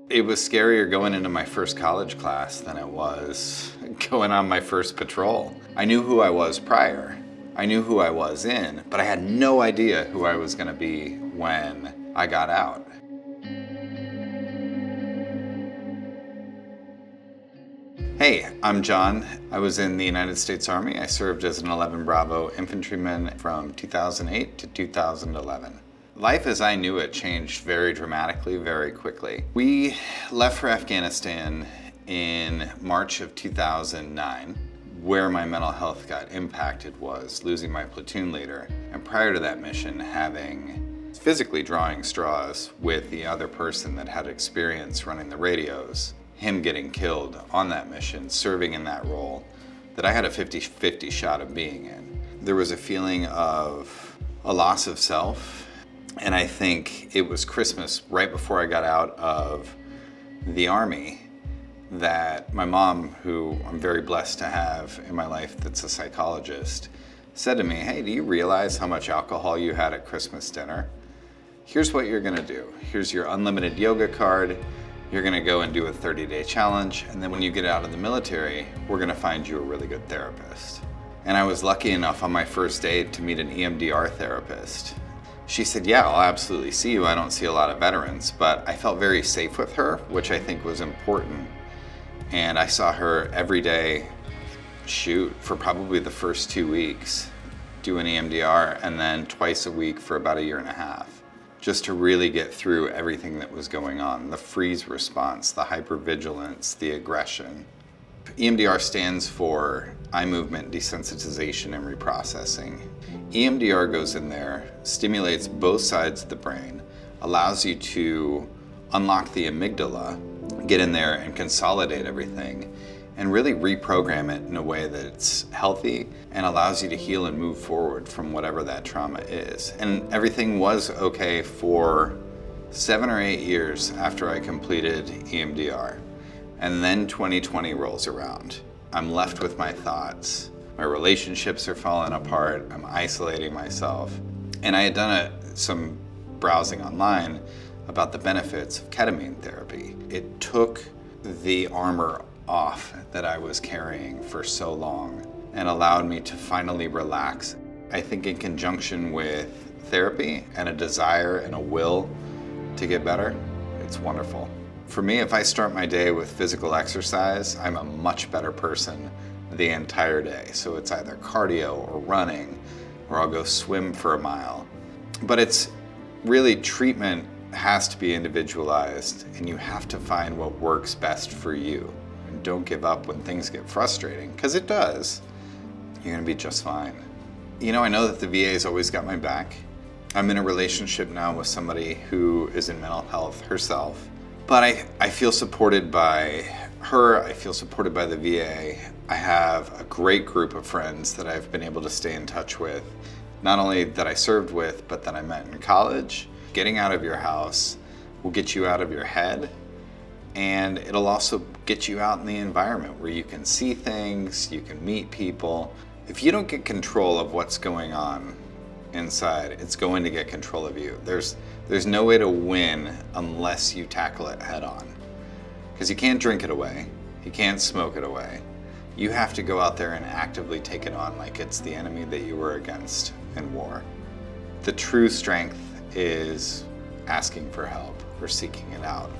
It was scarier going into my first college class than it was going on my first patrol. I knew who I was prior. I knew who I was in, but I had no idea who I was going to be when I got out. Hey, I'm John. I was in the United States Army. I served as an 11 Bravo infantryman from 2008 to 2011. Life as I knew it changed very dramatically, very quickly. We left for Afghanistan in March of 2009. Where my mental health got impacted was losing my platoon leader, and prior to that mission, having physically drawing straws with the other person that had experience running the radios, him getting killed on that mission, serving in that role, that I had a 50-50 shot of being in. There was a feeling of a loss of self. And I think it was Christmas, right before I got out of the Army, that my mom, who I'm very blessed to have in my life that's a psychologist, said to me, "Hey, do you realize how much alcohol you had at Christmas dinner? Here's what you're gonna do. Here's your unlimited yoga card. You're gonna go and do a 30-day challenge, and then when you get out of the military, we're gonna find you a really good therapist." And I was lucky enough on my first day to meet an EMDR therapist. She said, "Yeah, I'll absolutely see you. I don't see a lot of veterans," but I felt very safe with her, which I think was important. And I saw her every day, for probably the first 2 weeks, do an EMDR, and then twice a week for about a year and a half, just to really get through everything that was going on, the freeze response, the hypervigilance, the aggression. EMDR stands for eye movement desensitization and reprocessing. EMDR goes in there, stimulates both sides of the brain, allows you to unlock the amygdala, get in there and consolidate everything, and really reprogram it in a way that's healthy and allows you to heal and move forward from whatever that trauma is. And everything was okay for 7 or 8 years after I completed EMDR. And then 2020 rolls around. I'm left with my thoughts. My relationships are falling apart. I'm isolating myself. And I had done some browsing online about the benefits of ketamine therapy. It took the armor off that I was carrying for so long and allowed me to finally relax. I think in conjunction with therapy and a desire and a will to get better, it's wonderful. For me, if I start my day with physical exercise, I'm a much better person the entire day. So it's either cardio or running, or I'll go swim for a mile. But it's really, treatment has to be individualized, and you have to find what works best for you. And don't give up when things get frustrating, because it does. You're gonna be just fine. You know, I know that the VA's always got my back. I'm in a relationship now with somebody who is in mental health herself. But I feel supported by her, I feel supported by the VA. I have a great group of friends that I've been able to stay in touch with, not only that I served with, but that I met in college. Getting out of your house will get you out of your head, and it'll also get you out in the environment where you can see things, you can meet people. If you don't get control of what's going on inside, it's going to get control of you. There's no way to win unless you tackle it head on. Because you can't drink it away, you can't smoke it away. You have to go out there and actively take it on like it's the enemy that you were against in war. The true strength is asking for help or seeking it out.